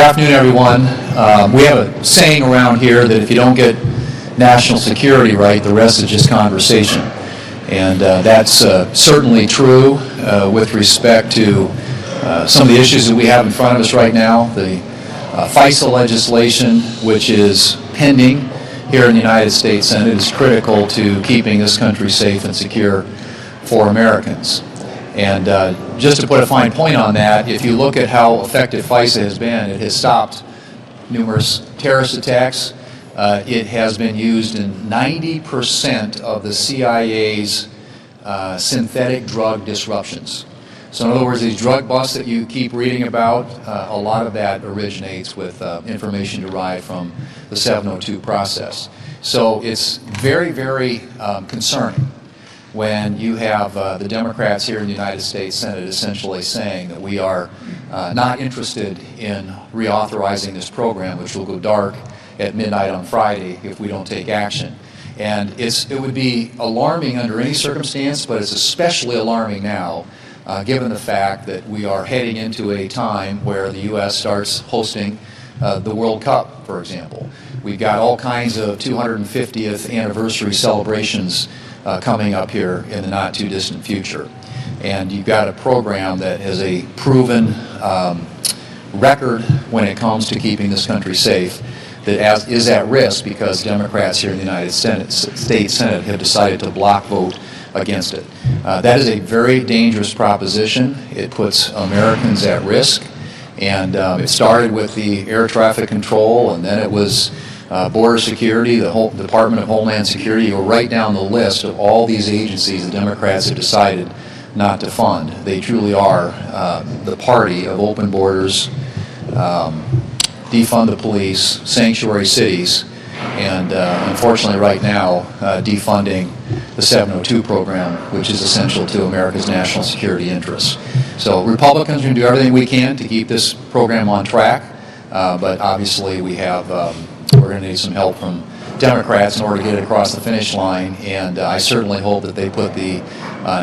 afternoon, everyone. We have a saying around here that if you don't get national security right, the rest is just conversation. And that's certainly true with respect to some of the issues that we have in front of us right now. The FISA legislation, which is pending here in the United States Senate, is critical to keeping this country safe and secure for Americans. And just to put a fine point on that, if you look at how effective FISA has been, it has stopped numerous terrorist attacks. It has been used in 90% of the CIA's synthetic drug disruptions. So in other words, these drug busts that you keep reading about, a lot of that originates with information derived from the 702 process. So it's very, very concerning when you have the Democrats here in the United States Senate essentially saying that we are not interested in reauthorizing this program, which will go dark at midnight on Friday if we don't take action. And it would be alarming under any circumstance, but it's especially alarming now given the fact that we are heading into a time where the U.S. starts hosting the World Cup, for example. We've got all kinds of 250th anniversary celebrations coming up here in the not too distant future. And you've got a program that has a proven record when it comes to keeping this country safe that is at risk because Democrats here in the United States Senate have decided to block vote against it. That is a very dangerous proposition. It puts Americans at risk, and it started with the air traffic control, and then it was border security, the whole Department of Homeland Security. You go right down the list of all these agencies the Democrats have decided not to fund. They truly are the party of open borders, defund the police, sanctuary cities, and unfortunately right now defunding the 702 program, which is essential to America's national security interests. So Republicans are going to do everything we can to keep this program on track, but obviously we're going to need some help from Democrats in order to get it across the finish line, and I certainly hope that they put the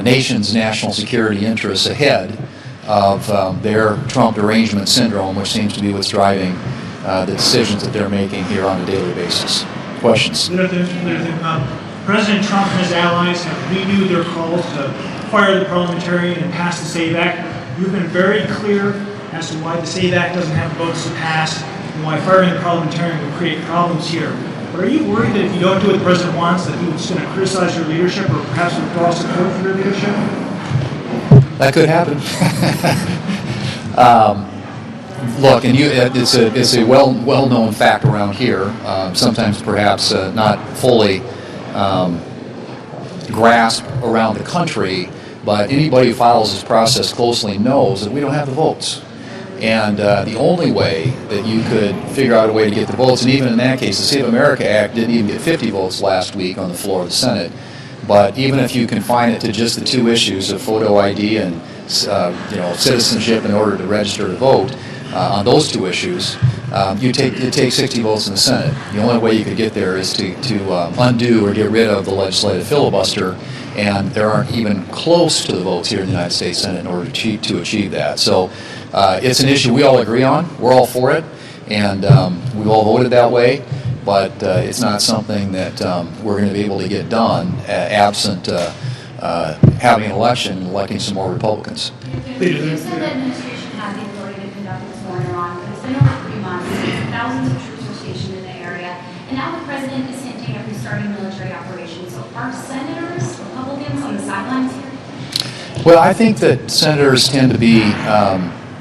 nation's national security interests ahead of their Trump derangement syndrome, which seems to be what's driving the decisions that they're making here on a daily basis. Questions? President Trump and his allies have renewed their calls to fire the parliamentarian and pass the SAVE Act. You've been very clear as to why the SAVE Act doesn't have votes to pass and why firing the parliamentarian will create problems here. But are you worried that if you don't do what the president wants, that he's going to criticize your leadership or perhaps withdraw support for your leadership? That could happen. Look, and it's a well-known fact around here. Sometimes perhaps not fully grasped around the country, but anybody who follows this process closely knows that we don't have the votes. And the only way that you could figure out a way to get the votes, and even in that case, the Save America Act didn't even get 50 votes last week on the floor of the Senate. But even if you confine it to just the two issues of photo ID and citizenship in order to register to vote, on those two issues, it takes 60 votes in the Senate. The only way you could get there is to undo or get rid of the legislative filibuster, and there aren't even close to the votes here in the United States Senate in order to achieve that. So it's an issue we all agree on. We're all for it, and we've all voted that way, but it's not something that we're going to be able to get done absent having an election and electing some more Republicans. You said the administration had the authority to conduct this war in Iran, but it's been over 3 months. Thousands of troops are stationed in the area, and now the president is hinting at restarting military operations. So are senators, Republicans on the sidelines here? Well, I think that senators tend to be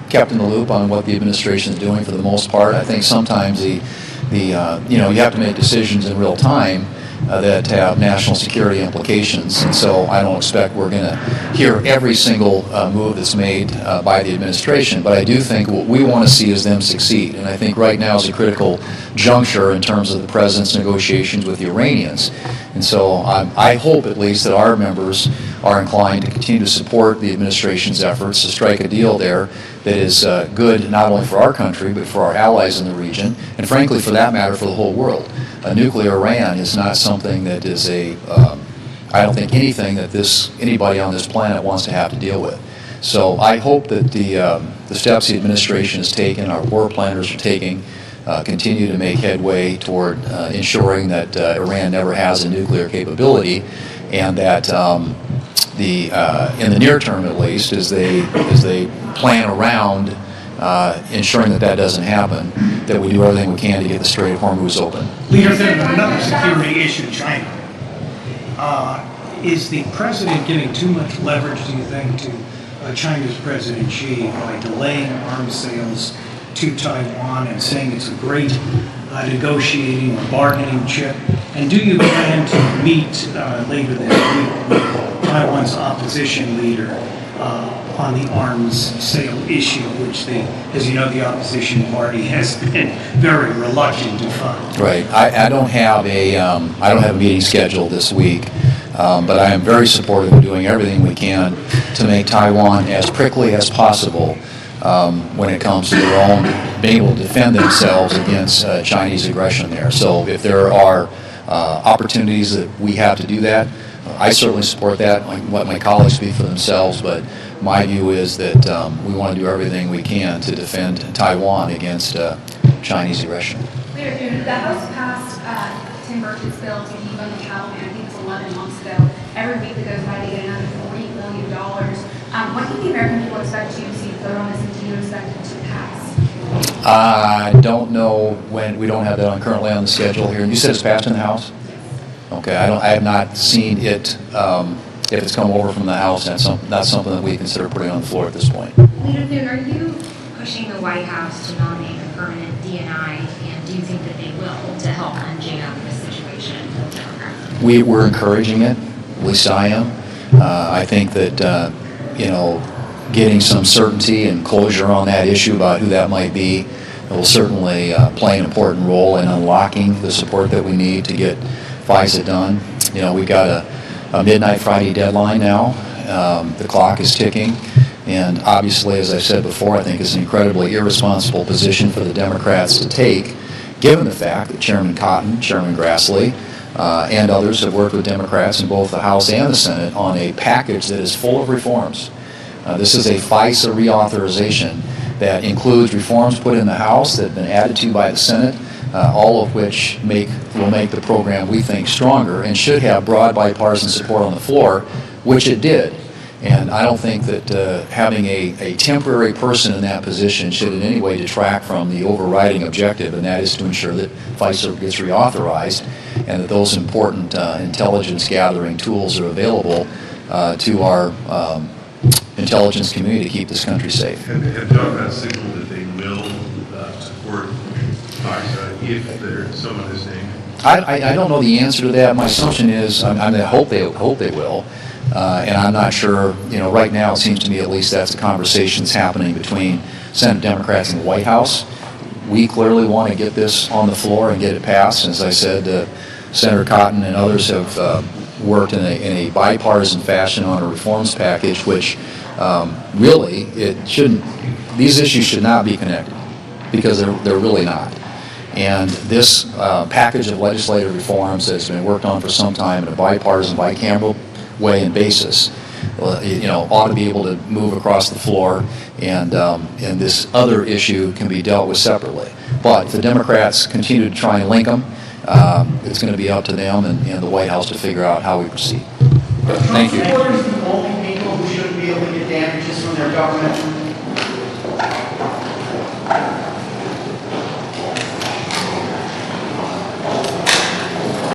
kept in the loop on what the administration is doing for the most part. I think sometimes you have to make decisions in real time that have national security implications, and so I don't expect we're going to hear every single move that's made by the administration, but I do think what we want to see is them succeed, and I think right now is a critical juncture in terms of the president's negotiations with the Iranians, and so I hope at least that our members are inclined to continue to support the administration's efforts to strike a deal there that is good not only for our country but for our allies in the region, and frankly for that matter for the whole world. Nuclear Iran is not something that is I don't think anything that anybody on this planet wants to have to deal with. So I hope that the steps the administration has taken, our war planners are taking, continue to make headway toward ensuring that Iran never has a nuclear capability, and that in the near term at least, as they plan around ensuring that that doesn't happen, that we do everything we can to get the Strait of Hormuz open. Leader, another security issue, China. Is the president giving too much leverage, do you think, to China's President Xi by delaying arms sales to Taiwan and saying it's a great negotiating or bargaining chip? And do you plan to meet later this week with Taiwan's opposition leader on the arms sale issue, which as you know, the opposition party has been very reluctant to fund? Right. I don't have a meeting scheduled this week, but I am very supportive of doing everything we can to make Taiwan as prickly as possible when it comes to their own being able to defend themselves against Chinese aggression there. So if there are opportunities that we have to do that, I certainly support that. I let my colleagues speak for themselves, but my view is that we want to do everything we can to defend Taiwan against Chinese aggression. Leader, the House passed Tim Burchett's bill to defund the Taliban. I think it's 11 months ago. Every week that goes by, they get another $40 million. When do the American people expect to see a vote on this, and do you expect it to pass? I don't know when. We don't have that currently on the schedule here. You said it's passed in the House? Okay, I have not seen it. If it's come over from the House, that's something that we consider putting on the floor at this point. Leader Thune, are you pushing the White House to nominate a permanent DNI, and do you think that they will to help unjam this situation with Democrats? We're encouraging it. At least I am. I think that getting some certainty and closure on that issue about who that might be will certainly play an important role in unlocking the support that we need to get FISA done. We've got a midnight Friday deadline now. The clock is ticking, and obviously, as I said before, I think it's an incredibly irresponsible position for the Democrats to take, given the fact that Chairman Cotton, Chairman Grassley, and others have worked with Democrats in both the House and the Senate on a package that is full of reforms. This is a FISA reauthorization that includes reforms put in the House that have been added to by the Senate, all of which will make the program, we think, stronger and should have broad bipartisan support on the floor, which it did. And I don't think that having a temporary person in that position should in any way detract from the overriding objective, and that is to ensure that FISA gets reauthorized and that those important intelligence gathering tools are available to our intelligence community to keep this country safe. Have Democrats signaled that they will support FISA if there's someone is named? I don't know the answer to that. My assumption is I hope they will, and I'm not sure. Right now it seems to me at least that's a conversation that's happening between Senate Democrats and the White House. We clearly want to get this on the floor and get it passed. As I said, Senator Cotton and others have worked in a bipartisan fashion on a reforms package, which really these issues should not be connected, because they're really not. And this package of legislative reforms that's been worked on for some time in a bipartisan, bicameral way and basis, ought to be able to move across the floor, and this other issue can be dealt with separately. But if the Democrats continue to try and link them, it's going to be up to them and the White House to figure out how we proceed. Thank you. Trump supporters involving people who shouldn't be able to get damages from their government